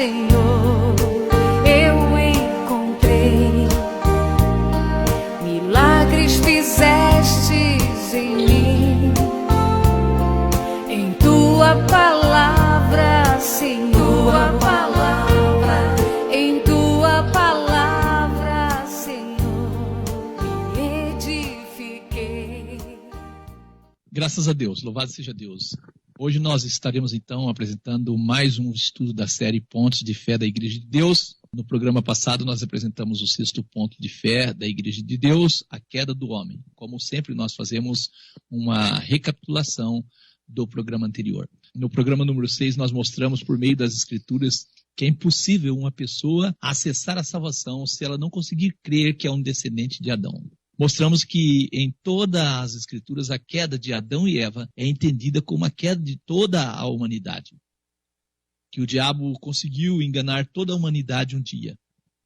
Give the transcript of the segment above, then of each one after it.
Senhor, eu encontrei. Milagres fizestes em mim, em tua palavra, Senhor. Tua palavra, em tua palavra, Senhor, me edifiquei. Graças a Deus, louvado seja Deus. Hoje nós estaremos então apresentando mais um estudo da série Pontos de Fé da Igreja de Deus. No programa passado nós apresentamos o 6º ponto de fé da Igreja de Deus, a queda do homem. Como sempre nós fazemos uma recapitulação do programa anterior. No programa número 6 nós mostramos por meio das Escrituras que é impossível uma pessoa acessar a salvação se ela não conseguir crer que é um descendente de Adão. Mostramos que em todas as Escrituras a queda de Adão e Eva é entendida como a queda de toda a humanidade. Que o diabo conseguiu enganar toda a humanidade um dia.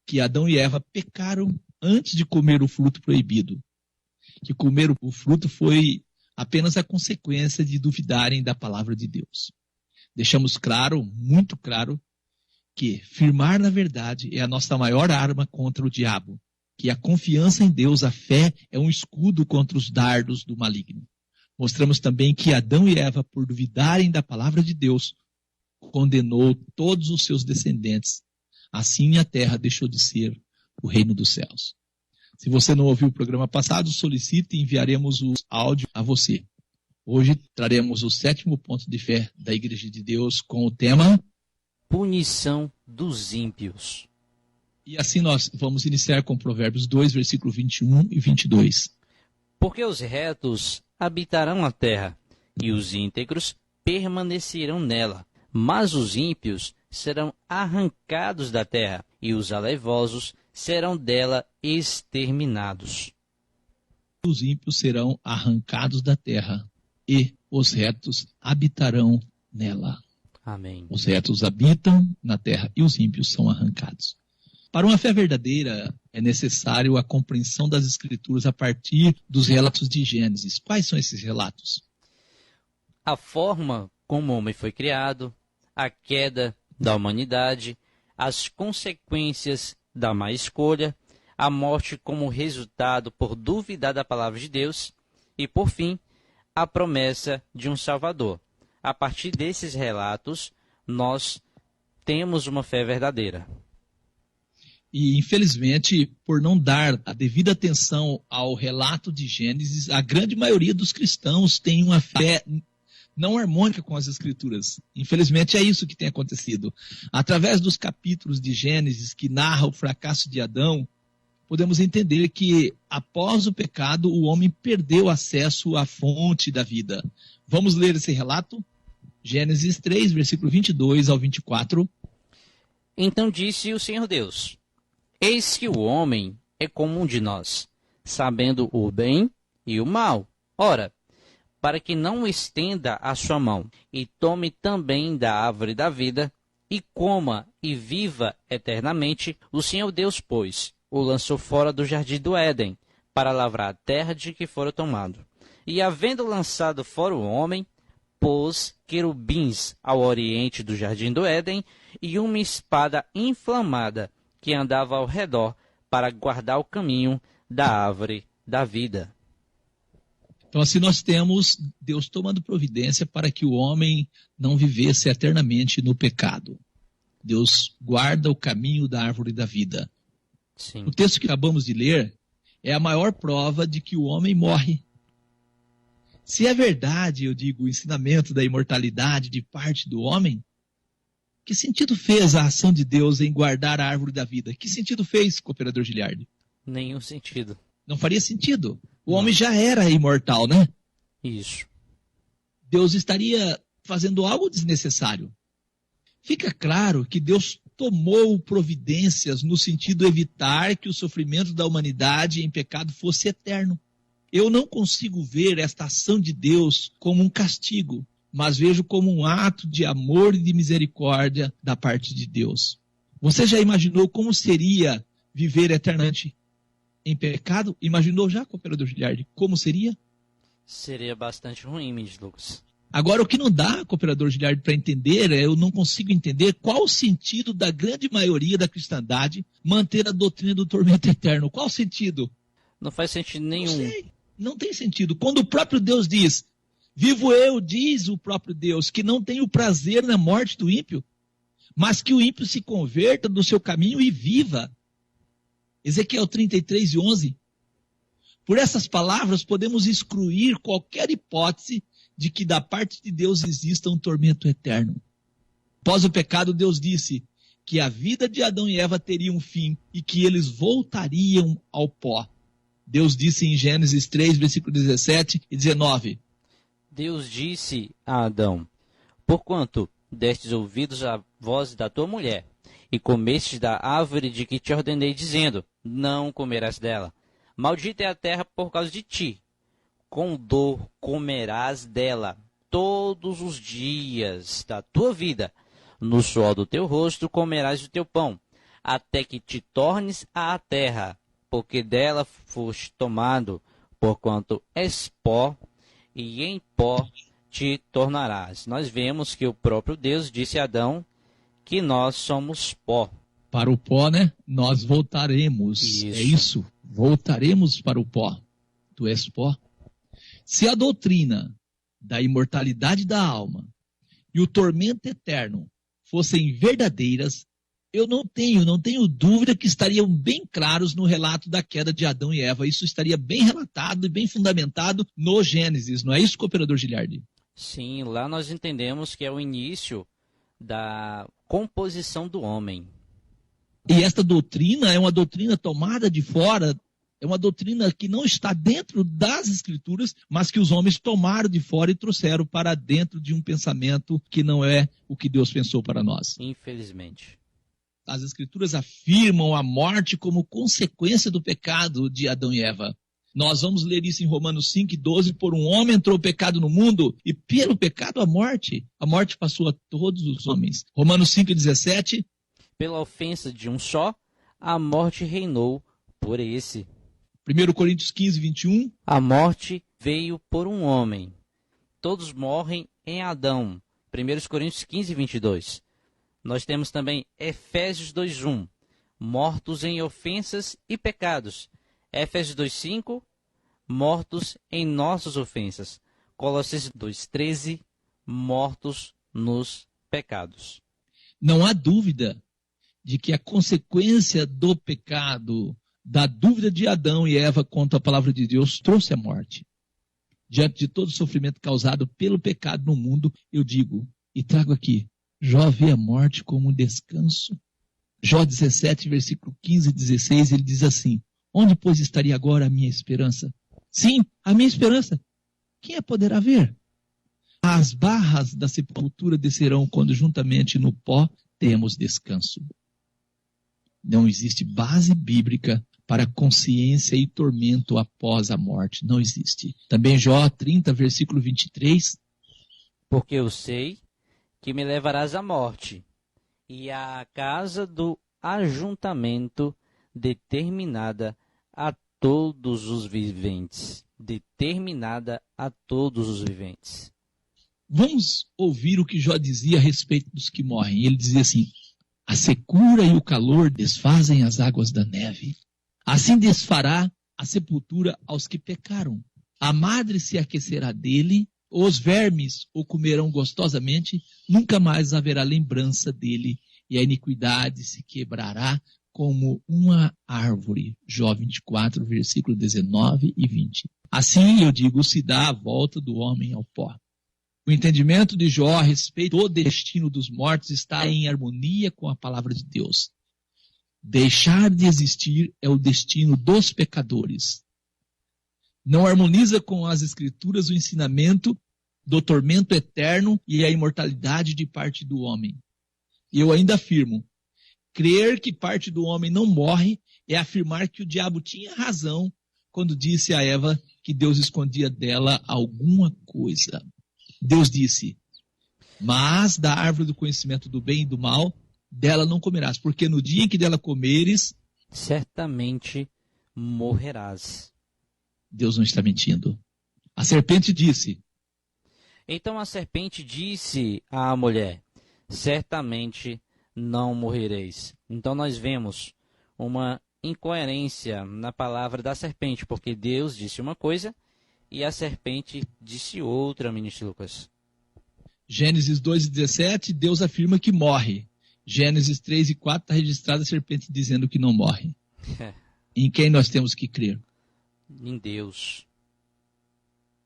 Que Adão e Eva pecaram antes de comer o fruto proibido. Que comer o fruto foi apenas a consequência de duvidarem da palavra de Deus. Deixamos claro, muito claro, que firmar na verdade é a nossa maior arma contra o diabo. Que a confiança em Deus, a fé, é um escudo contra os dardos do maligno. Mostramos também que Adão e Eva, por duvidarem da palavra de Deus, condenou todos os seus descendentes. Assim a terra deixou de ser o reino dos céus. Se você não ouviu o programa passado, solicite e enviaremos o áudio a você. Hoje traremos o 7º ponto de fé da Igreja de Deus com o tema Punição dos ímpios. E assim nós vamos iniciar com Provérbios 2, versículo 21 e 22. Porque os retos habitarão a terra, e os íntegros permanecerão nela. Mas os ímpios serão arrancados da terra, e os alaivosos serão dela exterminados. Os ímpios serão arrancados da terra, e os retos habitarão nela. Amém. Os retos habitam na terra, e os ímpios são arrancados. Para uma fé verdadeira, é necessário a compreensão das Escrituras a partir dos relatos de Gênesis. Quais são esses relatos? A forma como o homem foi criado, a queda da humanidade, as consequências da má escolha, a morte como resultado por duvidar da palavra de Deus e, por fim, a promessa de um Salvador. A partir desses relatos, nós temos uma fé verdadeira. E, infelizmente, por não dar a devida atenção ao relato de Gênesis, a grande maioria dos cristãos tem uma fé não harmônica com as Escrituras. Infelizmente, é isso que tem acontecido. Através dos capítulos de Gênesis que narram o fracasso de Adão, podemos entender que, após o pecado, o homem perdeu acesso à fonte da vida. Vamos ler esse relato? Gênesis 3, versículo 22 ao 24. Então disse o Senhor Deus: Eis que o homem é como um de nós, sabendo o bem e o mal. Ora, para que não estenda a sua mão, e tome também da árvore da vida, e coma e viva eternamente, o Senhor Deus, pois, o lançou fora do jardim do Éden, para lavrar a terra de que fora tomado. E havendo lançado fora o homem, pôs querubins ao oriente do jardim do Éden, e uma espada inflamada, que andava ao redor para guardar o caminho da árvore da vida. Então, assim, nós temos Deus tomando providência para que o homem não vivesse eternamente no pecado. Deus guarda o caminho da árvore da vida. Sim. O texto que acabamos de ler é a maior prova de que o homem morre. Se é verdade, eu digo, o ensinamento da imortalidade de parte do homem, que sentido fez a ação de Deus em guardar a árvore da vida? Que sentido fez, cooperador Giliardi? Nenhum sentido. Não faria sentido. O homem já era imortal, né? Isso. Deus estaria fazendo algo desnecessário. Fica claro que Deus tomou providências no sentido de evitar que o sofrimento da humanidade em pecado fosse eterno. Eu não consigo ver esta ação de Deus como um castigo, mas vejo como um ato de amor e de misericórdia da parte de Deus. Você já imaginou como seria viver eternamente em pecado? Imaginou já, cooperador Giliardi, como seria? Seria bastante ruim, Mendes Lucas. Agora, o que não dá, cooperador Giliardi, para entender, eu não consigo entender qual o sentido da grande maioria da cristandade manter a doutrina do tormento eterno. Qual o sentido? Não faz sentido nenhum. Não sei, não tem sentido. Quando o próprio Deus diz, vivo eu, diz o próprio Deus, que não tem o prazer na morte do ímpio, mas que o ímpio se converta do seu caminho e viva. Ezequiel 33:11. Por essas palavras, podemos excluir qualquer hipótese de que da parte de Deus exista um tormento eterno. Após o pecado, Deus disse que a vida de Adão e Eva teria um fim e que eles voltariam ao pó. Deus disse em Gênesis 3, versículo 17 e 19. Deus disse a Adão: porquanto destes ouvidos à voz da tua mulher, e comestes da árvore de que te ordenei, dizendo, não comerás dela. Maldita é a terra por causa de ti. Com dor comerás dela todos os dias da tua vida. No suor do teu rosto comerás o teu pão, até que te tornes à terra, porque dela foste tomado, porquanto és pó, e em pó te tornarás. Nós vemos que o próprio Deus disse a Adão que nós somos pó. Para o pó, né? Nós voltaremos. Isso. É isso. Voltaremos para o pó. Tu és pó. Se a doutrina da imortalidade da alma e o tormento eterno fossem verdadeiras, eu não tenho dúvida que estariam bem claros no relato da queda de Adão e Eva. Isso estaria bem relatado e bem fundamentado no Gênesis. Não é isso, cooperador Giliardi? Sim, lá nós entendemos que é o início da composição do homem. E esta doutrina é uma doutrina tomada de fora, é uma doutrina que não está dentro das Escrituras, mas que os homens tomaram de fora e trouxeram para dentro de um pensamento que não é o que Deus pensou para nós. Infelizmente. As Escrituras afirmam a morte como consequência do pecado de Adão e Eva. Nós vamos ler isso em Romanos 5:12, por um homem entrou o pecado no mundo, e pelo pecado a morte passou a todos os homens. Romanos 5:17. Pela ofensa de um só, a morte reinou por esse. 1 Coríntios 15:21. A morte veio por um homem. Todos morrem em Adão. 1 Coríntios 15:22. Nós temos também Efésios 2:1. Mortos em ofensas e pecados. Efésios 2:5. Mortos em nossas ofensas. Colossenses 2:13. Mortos nos pecados. Não há dúvida de que a consequência do pecado, da dúvida de Adão e Eva quanto à palavra de Deus, trouxe a morte. Diante de todo o sofrimento causado pelo pecado no mundo, eu digo e trago aqui, Jó vê a morte como um descanso. Jó 17, versículo 15 e 16, ele diz assim, onde, pois, estaria agora a minha esperança? Sim, a minha esperança. Quem a poderá ver? As barras da sepultura descerão quando juntamente no pó temos descanso. Não existe base bíblica para consciência e tormento após a morte. Não existe. Também Jó 30, versículo 23. Porque eu sei que me levarás à morte, e à casa do ajuntamento determinada a todos os viventes. Determinada a todos os viventes. Vamos ouvir o que Jó dizia a respeito dos que morrem. Ele dizia assim, a secura e o calor desfazem as águas da neve. Assim desfará a sepultura aos que pecaram. A madre se aquecerá dele, os vermes o comerão gostosamente, nunca mais haverá lembrança dele, e a iniquidade se quebrará como uma árvore. Jó 24, versículo 19 e 20. Assim, eu digo, se dá a volta do homem ao pó. O entendimento de Jó a respeito do destino dos mortos está em harmonia com a palavra de Deus. Deixar de existir é o destino dos pecadores. Não harmoniza com as Escrituras o ensinamento do tormento eterno e a imortalidade de parte do homem. E eu ainda afirmo, crer que parte do homem não morre é afirmar que o diabo tinha razão quando disse a Eva que Deus escondia dela alguma coisa. Deus disse, mas da árvore do conhecimento do bem e do mal, dela não comerás, porque no dia em que dela comeres, certamente morrerás. Deus não está mentindo. A serpente disse, Então a serpente disse à mulher: certamente não morrereis. Então nós vemos uma incoerência na palavra da serpente, porque Deus disse uma coisa e a serpente disse outra, ministro Lucas. Gênesis 2:17, Deus afirma que morre. Gênesis 3:4 está registrada a serpente dizendo que não morre. Em quem nós temos que crer? Em Deus.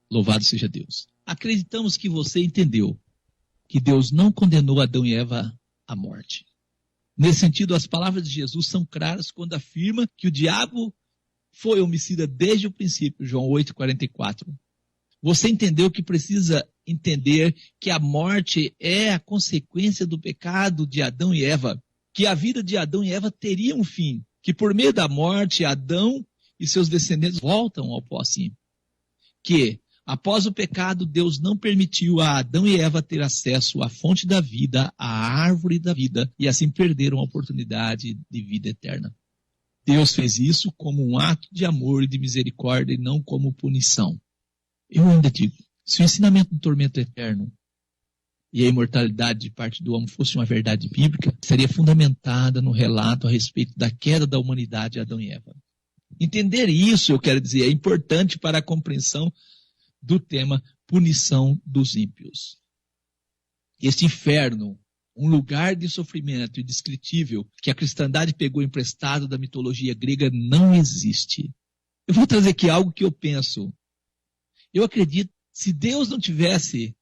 Louvado seja Deus. Acreditamos que você entendeu que Deus não condenou Adão e Eva à morte. Nesse sentido, as palavras de Jesus são claras quando afirma que o diabo foi homicida desde o princípio, João 8:44. Você entendeu que precisa entender que a morte é a consequência do pecado de Adão e Eva, que a vida de Adão e Eva teria um fim, que por meio da morte, Adão e seus descendentes voltam ao pó sim. Que, após o pecado, Deus não permitiu a Adão e Eva ter acesso à fonte da vida, à árvore da vida, e assim perderam a oportunidade de vida eterna. Deus fez isso como um ato de amor e de misericórdia e não como punição. Eu ainda digo, se o ensinamento do tormento eterno e a imortalidade de parte do homem fosse uma verdade bíblica, seria fundamentada no relato a respeito da queda da humanidade de Adão e Eva. Entender isso, eu quero dizer, é importante para a compreensão do tema punição dos ímpios. Este inferno, um lugar de sofrimento indescritível que a cristandade pegou emprestado da mitologia grega, não existe. Eu vou trazer aqui algo que eu penso. Eu acredito, se Deus não tivesse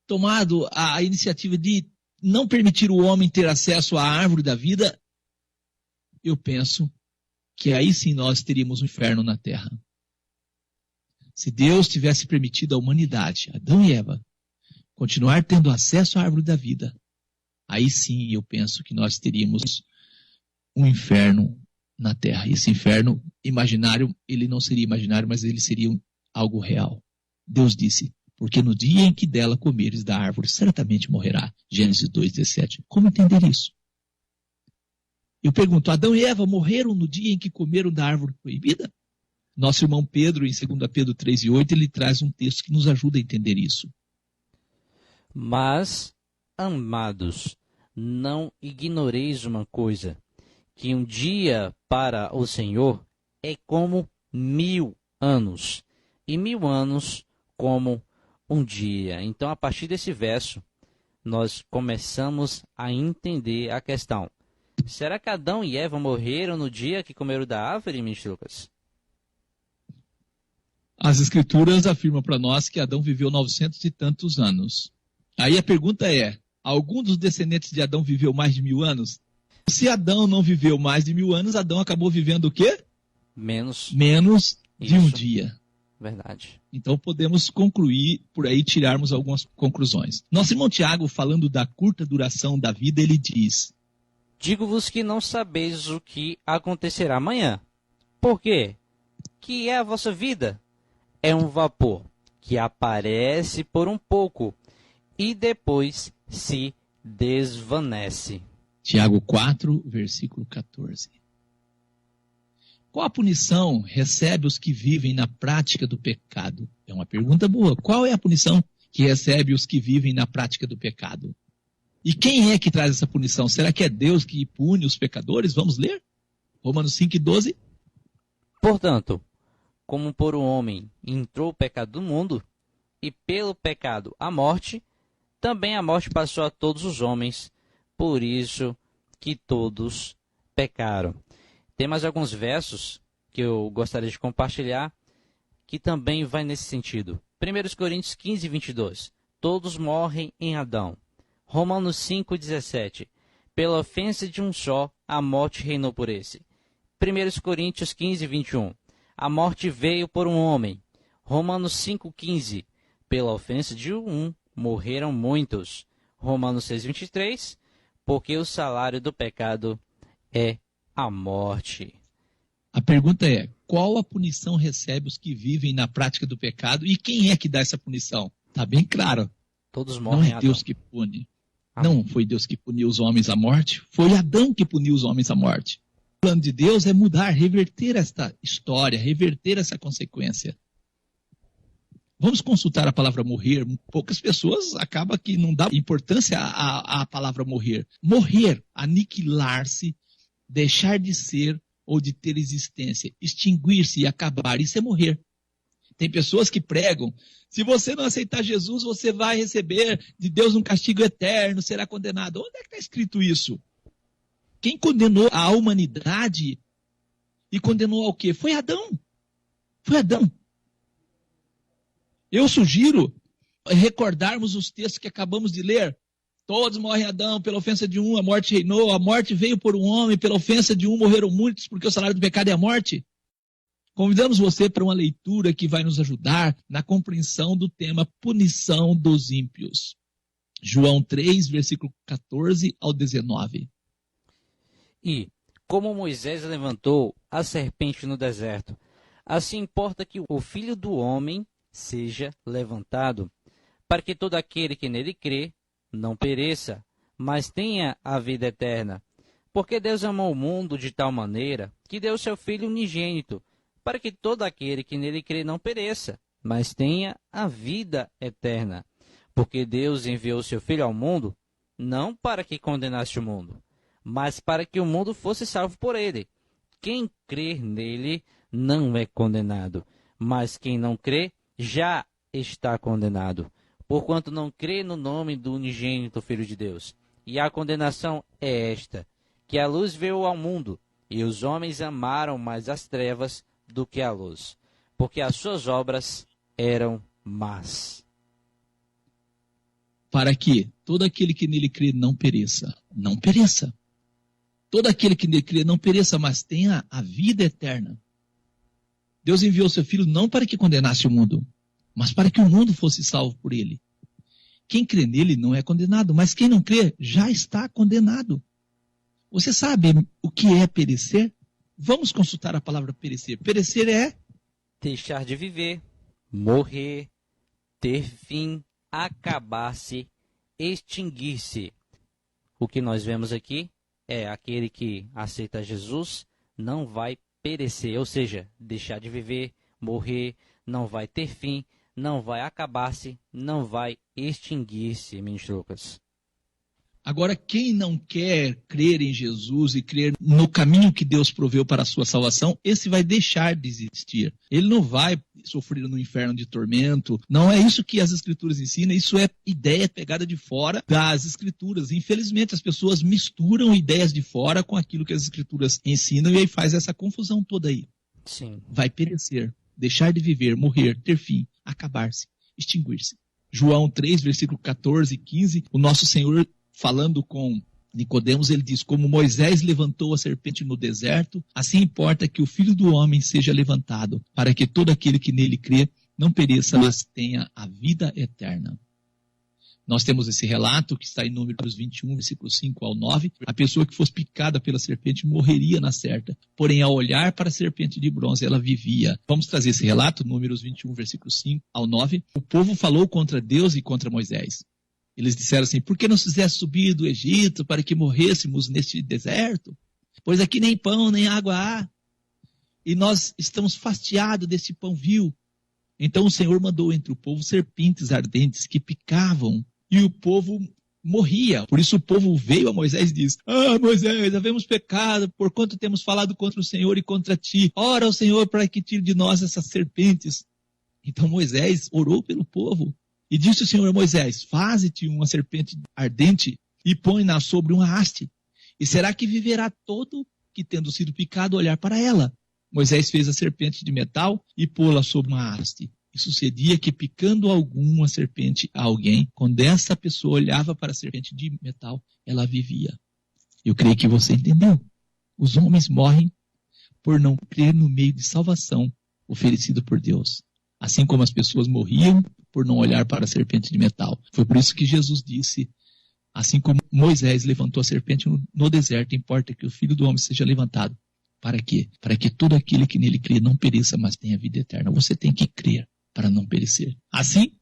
tomado a iniciativa de não permitir o homem ter acesso à árvore da vida, eu penso que aí sim nós teríamos um inferno na terra. Se Deus tivesse permitido à humanidade, Adão e Eva, continuar tendo acesso à árvore da vida, aí sim eu penso que nós teríamos um inferno na terra. Esse inferno imaginário, ele não seria imaginário, mas ele seria algo real. Deus disse, porque no dia em que dela comeres da árvore, certamente morrerá. Gênesis 2:17. Como entender isso? Eu pergunto, Adão e Eva morreram no dia em que comeram da árvore proibida? Nosso irmão Pedro, em 2 Pedro 3:8, ele traz um texto que nos ajuda a entender isso. Mas, amados, não ignoreis uma coisa, que um dia para o Senhor é como 1000 anos, e 1000 anos como um dia. Então, a partir desse verso, nós começamos a entender a questão. Será que Adão e Eva morreram no dia que comeram da árvore, ministro Lucas? As escrituras afirmam para nós que Adão viveu 900 e tantos anos. Aí a pergunta é, algum dos descendentes de Adão viveu mais de 1000 anos? Se Adão não viveu mais de 1000 anos, Adão acabou vivendo o quê? Menos de um dia. Verdade. Então podemos concluir, por aí tirarmos algumas conclusões. Nosso irmão Tiago, falando da curta duração da vida, ele diz: digo-vos que não sabeis o que acontecerá amanhã. Por quê? Que é a vossa vida? É um vapor que aparece por um pouco e depois se desvanece. Tiago 4, versículo 14. Qual a punição recebe os que vivem na prática do pecado? É uma pergunta boa. Qual é a punição que recebe os que vivem na prática do pecado? E quem é que traz essa punição? Será que é Deus que pune os pecadores? Vamos ler? Romanos 5:12. Portanto, como por um homem entrou o pecado do mundo, e pelo pecado a morte, também a morte passou a todos os homens, por isso que todos pecaram. Tem mais alguns versos que eu gostaria de compartilhar, que também vai nesse sentido. 1 Coríntios 15:22. Todos morrem em Adão. Romanos 5:17. Pela ofensa de um só, a morte reinou por esse. 1 Coríntios 15:21. A morte veio por um homem. Romanos 5:15. Pela ofensa de um, morreram muitos. Romanos 6:23. Porque o salário do pecado é a morte. A pergunta é, qual a punição recebe os que vivem na prática do pecado e quem é que dá essa punição? Está bem claro. Todos morrem. Não é Deus que pune. Não foi Deus que puniu os homens à morte, foi Adão que puniu os homens à morte. O plano de Deus é mudar, reverter esta história, reverter essa consequência. Vamos consultar a palavra morrer. Poucas pessoas acabam que não dão importância à palavra morrer. Morrer, aniquilar-se, deixar de ser ou de ter existência, extinguir-se e acabar, isso é morrer. Tem pessoas que pregam, se você não aceitar Jesus, você vai receber de Deus um castigo eterno, será condenado. Onde é que está escrito isso? Quem condenou a humanidade e condenou ao quê? Foi Adão. Foi Adão. Eu sugiro recordarmos os textos que acabamos de ler. Todos morrem Adão, pela ofensa de um, a morte reinou, a morte veio por um homem, pela ofensa de um morreram muitos, porque o salário do pecado é a morte. Convidamos você para uma leitura que vai nos ajudar na compreensão do tema punição dos ímpios. João 3, versículo 14 ao 19. E, como Moisés levantou a serpente no deserto, assim importa que o Filho do Homem seja levantado, para que todo aquele que nele crê não pereça, mas tenha a vida eterna. Porque Deus amou o mundo de tal maneira que deu seu Filho unigênito, para que todo aquele que nele crê não pereça, mas tenha a vida eterna. Porque Deus enviou seu Filho ao mundo, não para que condenasse o mundo, mas para que o mundo fosse salvo por ele. Quem crer nele não é condenado, mas quem não crê já está condenado, porquanto não crê no nome do unigênito Filho de Deus. E a condenação é esta, que a luz veio ao mundo, e os homens amaram mais as trevas do que a luz, porque as suas obras eram más. Para que todo aquele que nele crê não pereça. Não pereça. Todo aquele que nele crê não pereça, mas tenha a vida eterna. Deus enviou seu Filho não para que condenasse o mundo, mas para que o mundo fosse salvo por ele. Quem crê nele não é condenado, mas quem não crê já está condenado. Você sabe o que é perecer? Vamos consultar a palavra perecer. Perecer é deixar de viver, morrer, ter fim, acabar-se, extinguir-se. O que nós vemos aqui é aquele que aceita Jesus não vai perecer, ou seja, deixar de viver, morrer, não vai ter fim, não vai acabar-se, não vai extinguir-se, ministro Lucas. Agora, quem não quer crer em Jesus e crer no caminho que Deus proveu para a sua salvação, esse vai deixar de existir. Ele não vai sofrer no inferno de tormento. Não é isso que as Escrituras ensinam, isso é ideia pegada de fora das Escrituras. Infelizmente, as pessoas misturam ideias de fora com aquilo que as Escrituras ensinam e aí faz essa confusão toda aí. Sim. Vai perecer, deixar de viver, morrer, ter fim, acabar-se, extinguir-se. João 3, versículo 14 e 15, o nosso Senhor, falando com Nicodemos, ele diz, como Moisés levantou a serpente no deserto, assim importa que o Filho do Homem seja levantado, para que todo aquele que nele crê não pereça, mas tenha a vida eterna. Nós temos esse relato que está em Números 21, versículos 5 ao 9. A pessoa que fosse picada pela serpente morreria na certa, porém ao olhar para a serpente de bronze ela vivia. Vamos trazer esse relato, Números 21, versículos 5 ao 9. O povo falou contra Deus e contra Moisés. Eles disseram assim, por que nos fizeste subir do Egito para que morrêssemos neste deserto? Pois aqui nem pão, nem água há. E nós estamos fastiados desse pão vil. Então o Senhor mandou entre o povo serpentes ardentes que picavam e o povo morria. Por isso o povo veio a Moisés e disse, Moisés, havemos pecado, porquanto temos falado contra o Senhor e contra ti. Ora ao Senhor para que tire de nós essas serpentes. Então Moisés orou pelo povo. E disse o Senhor a Moisés, faze-te uma serpente ardente e põe-na sobre uma haste. E será que viverá todo que, tendo sido picado, olhar para ela? Moisés fez a serpente de metal e pô-la sobre uma haste. E sucedia que, picando alguma serpente a alguém, quando essa pessoa olhava para a serpente de metal, ela vivia. Eu creio que você entendeu. Os homens morrem por não crer no meio de salvação oferecido por Deus. Assim como as pessoas morriam por não olhar para a serpente de metal. Foi por isso que Jesus disse, assim como Moisés levantou a serpente no deserto, importa que o Filho do Homem seja levantado. Para quê? Para que todo aquele que nele crê não pereça, mas tenha vida eterna. Você tem que crer para não perecer. Assim,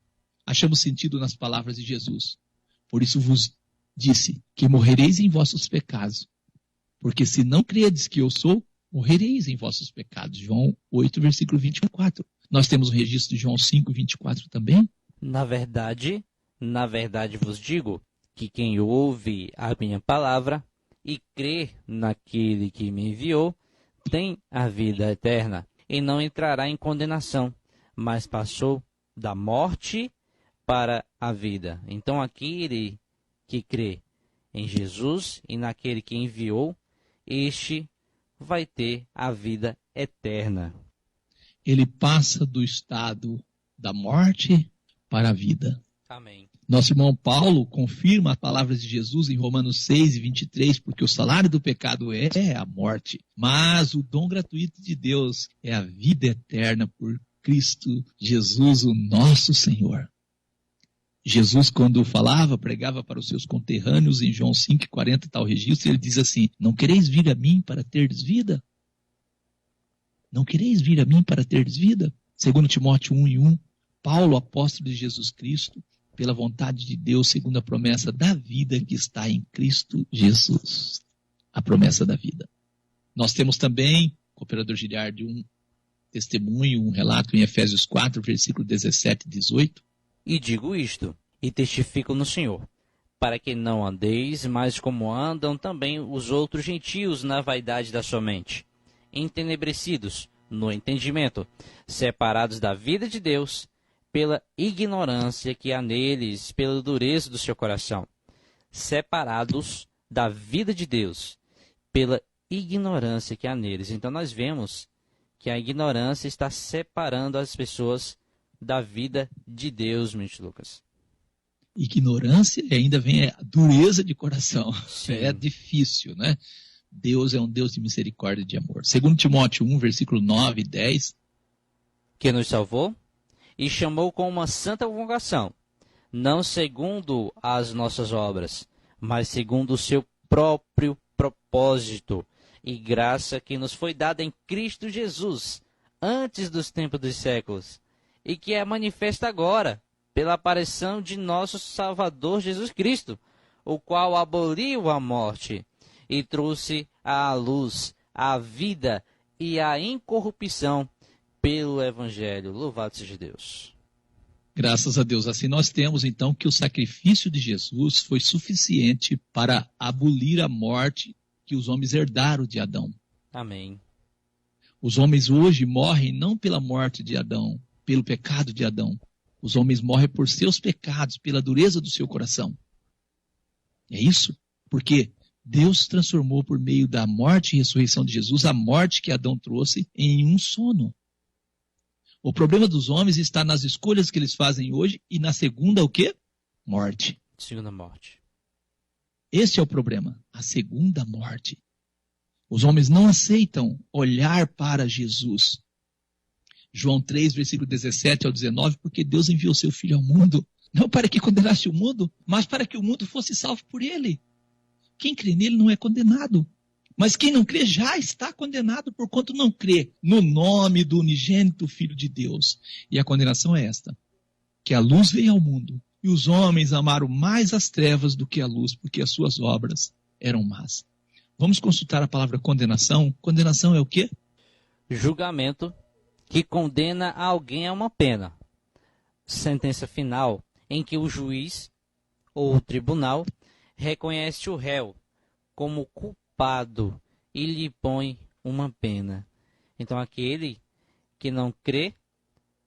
achamos sentido nas palavras de Jesus. Por isso vos disse que morrereis em vossos pecados. Porque se não credes que eu sou, morrereis em vossos pecados. João 8, versículo 24. Nós temos o registro de João 5:24 também. Na verdade vos digo que quem ouve a minha palavra e crê naquele que me enviou, tem a vida eterna, e não entrará em condenação, mas passou da morte para a vida. Então aquele que crê em Jesus e naquele que enviou, este vai ter a vida eterna. Ele passa do estado da morte para a vida. Amém. Nosso irmão Paulo confirma as palavras de Jesus em Romanos 6:23, porque o salário do pecado é a morte, mas o dom gratuito de Deus é a vida eterna por Cristo Jesus, o nosso Senhor. Jesus, quando falava, pregava para os seus conterrâneos, em João 5:40 está o registro, ele diz assim: não quereis vir a mim para terdes vida? Não quereis vir a mim para terdes vida? 2 Timóteo 1:1, Paulo, apóstolo de Jesus Cristo, pela vontade de Deus, segundo a promessa da vida que está em Cristo Jesus. A promessa da vida. Nós temos também, cooperador Giliardi, um testemunho, um relato em Efésios 4, versículo 17 e 18. E digo isto, e testifico no Senhor, para que não andeis mais como andam também os outros gentios na vaidade da sua mente, entenebrecidos no entendimento, separados da vida de Deus, pela ignorância que há neles, pela dureza do seu coração. Separados da vida de Deus, pela ignorância que há neles. Então nós vemos que a ignorância está separando as pessoas da vida de Deus, mente Lucas. Ignorância e ainda vem a dureza de coração. Sim. É difícil, né? Deus é um Deus de misericórdia e de amor. 2 Timóteo 1, versículo 9 e 10. Que nos salvou e chamou com uma santa vocação, não segundo as nossas obras, mas segundo o seu próprio propósito e graça que nos foi dada em Cristo Jesus, antes dos tempos dos séculos, e que é manifesta agora, pela aparição de nosso Salvador Jesus Cristo, o qual aboliu a morte e trouxe à luz a vida e a incorrupção pelo Evangelho. Louvado seja Deus. Graças a Deus. Assim nós temos então que o sacrifício de Jesus foi suficiente para abolir a morte que os homens herdaram de Adão. Amém. Os homens hoje morrem não pela morte de Adão, pelo pecado de Adão. Os homens morrem por seus pecados, pela dureza do seu coração. É isso? Porque Deus transformou por meio da morte e ressurreição de Jesus a morte que Adão trouxe em um sono. O problema dos homens está nas escolhas que eles fazem hoje e na segunda o quê? Morte. Segunda morte. Esse é o problema, a segunda morte. Os homens não aceitam olhar para Jesus. João 3, versículo 17 ao 19, porque Deus enviou seu Filho ao mundo, não para que condenasse o mundo, mas para que o mundo fosse salvo por ele. Quem crê nele não é condenado. Mas quem não crê já está condenado por quanto não crê no nome do unigênito Filho de Deus. E a condenação é esta, que a luz veio ao mundo, e os homens amaram mais as trevas do que a luz, porque as suas obras eram más. Vamos consultar a palavra condenação. Condenação é o quê? Julgamento que condena alguém a uma pena. Sentença final em que o juiz ou o tribunal reconhece o réu como culpado e lhe põe uma pena. Então aquele que não crê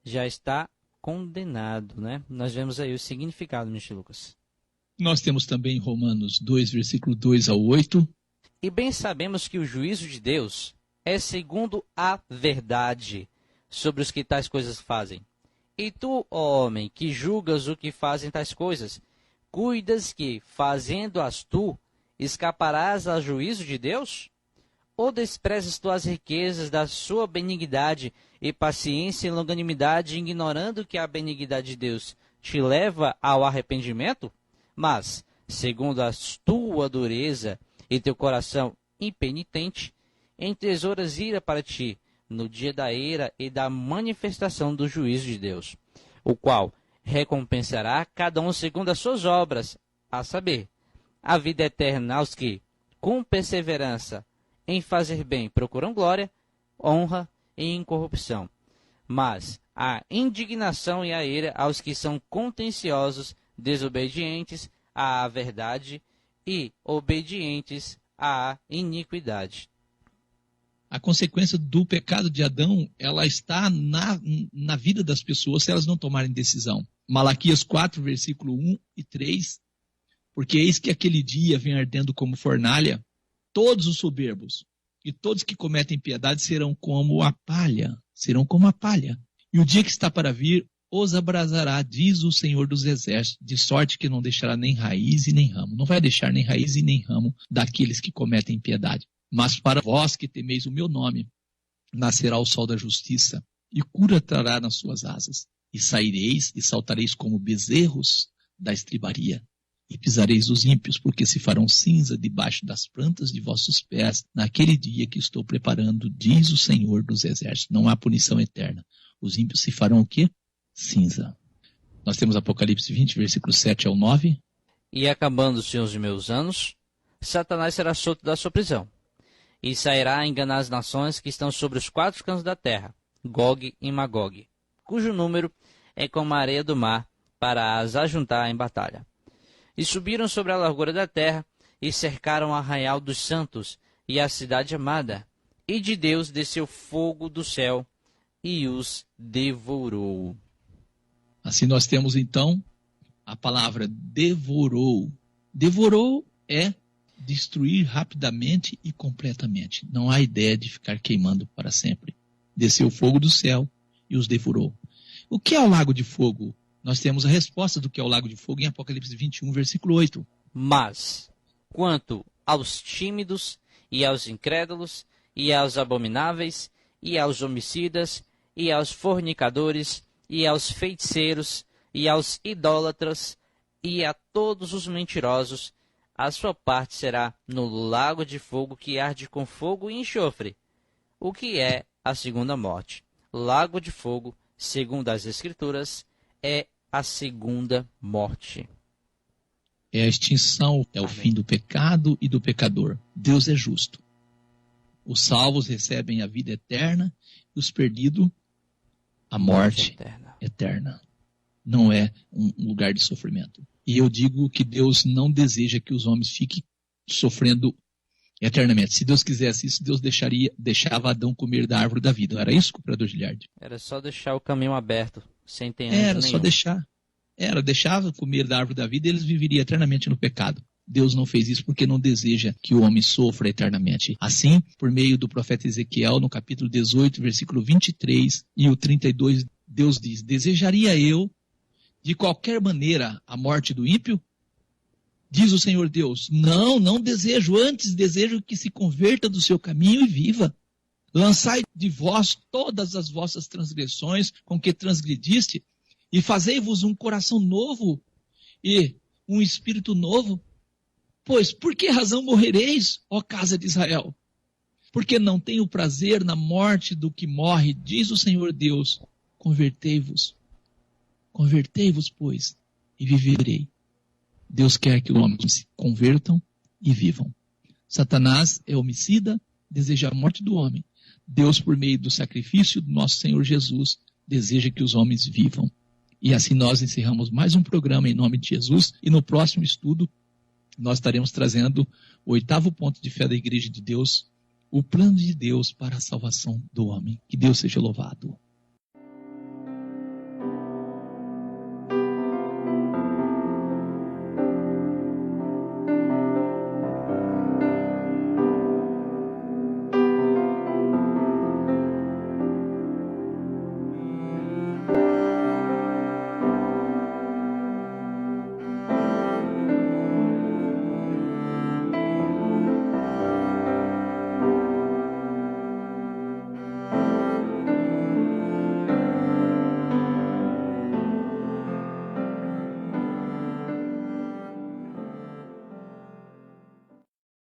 já está condenado, né? Nós vemos aí o significado, Mr. Lucas. Nós temos também Romanos 2, versículo 2 ao 8. E bem sabemos que o juízo de Deus é segundo a verdade sobre os que tais coisas fazem. E tu, ó homem, que julgas o que fazem tais coisas, cuidas que, fazendo-as tu, escaparás ao juízo de Deus? Ou desprezas tu as riquezas da sua benignidade e paciência e longanimidade, ignorando que a benignidade de Deus te leva ao arrependimento? Mas, segundo a tua dureza e teu coração impenitente, entesouras ira para ti no dia da ira e da manifestação do juízo de Deus, o qual recompensará cada um segundo as suas obras, a saber, a vida eterna aos que, com perseverança em fazer bem, procuram glória, honra e incorrupção. Mas a indignação e a ira aos que são contenciosos, desobedientes à verdade e obedientes à iniquidade. A consequência do pecado de Adão, ela está na vida das pessoas se elas não tomarem decisão. Malaquias 4, versículo 1 e 3. Porque eis que aquele dia vem ardendo como fornalha, todos os soberbos e todos que cometem piedade serão como a palha. E o dia que está para vir os abrasará, diz o Senhor dos Exércitos, de sorte que não deixará nem raiz e nem ramo. Não vai deixar nem raiz e nem ramo daqueles que cometem piedade. Mas para vós que temeis o meu nome, nascerá o sol da justiça, e cura trará nas suas asas. E saireis e saltareis como bezerros da estribaria, e pisareis os ímpios, porque se farão cinza debaixo das plantas de vossos pés, naquele dia que estou preparando, diz o Senhor dos Exércitos. Não há punição eterna. Os ímpios se farão o quê? Cinza. Nós temos Apocalipse 20, versículo 7 ao 9. E acabando-se os meus anos, Satanás será solto da sua prisão, e sairá a enganar as nações que estão sobre os 4 cantos da terra, Gog e Magog, cujo número é como a areia do mar, para as ajuntar em batalha. E subiram sobre a largura da terra, e cercaram o arraial dos santos, e a cidade amada. E de Deus desceu fogo do céu, e os devorou. Assim nós temos então a palavra devorou. Devorou é destruir rapidamente e completamente. Não há ideia de ficar queimando para sempre. Desceu fogo do céu e os devorou. O que é o lago de fogo? Nós temos a resposta do que é o lago de fogo em Apocalipse 21, versículo 8. Mas, quanto aos tímidos, e aos incrédulos, e aos abomináveis, e aos homicidas, e aos fornicadores, e aos feiticeiros, e aos idólatras, e a todos os mentirosos, a sua parte será no lago de fogo que arde com fogo e enxofre, o que é a segunda morte. Lago de fogo, segundo as Escrituras, é a segunda morte. É a extinção, é o fim do pecado e do pecador. Deus é justo. Os salvos recebem a vida eterna e os perdidos a morte eterna. Não é um lugar de sofrimento. E eu digo que Deus não deseja que os homens fiquem sofrendo eternamente. Se Deus quisesse isso, Deus deixava Adão comer da árvore da vida. Não era isso, cooperador Giliardi? Era só deixar o caminho aberto, sem ter ânimo nenhum. Era só deixar. Deixava comer da árvore da vida e eles viveriam eternamente no pecado. Deus não fez isso porque não deseja que o homem sofra eternamente. Assim, por meio do profeta Ezequiel, no capítulo 18, versículo 23 e o 32, Deus diz: desejaria eu, de qualquer maneira, a morte do ímpio? Diz o Senhor Deus: não desejo, antes desejo que se converta do seu caminho e viva. Lançai de vós todas as vossas transgressões com que transgrediste, e fazei-vos um coração novo e um espírito novo. Pois por que razão morrereis, ó casa de Israel? Porque não tenho prazer na morte do que morre, diz o Senhor Deus. Convertei-vos, pois, e viverei. Deus quer que os homens se convertam e vivam. Satanás é homicida, deseja a morte do homem. Deus, por meio do sacrifício do nosso Senhor Jesus, deseja que os homens vivam. E assim nós encerramos mais um programa em nome de Jesus. E no próximo estudo, nós estaremos trazendo o 8º ponto de fé da Igreja de Deus, o plano de Deus para a salvação do homem. Que Deus seja louvado.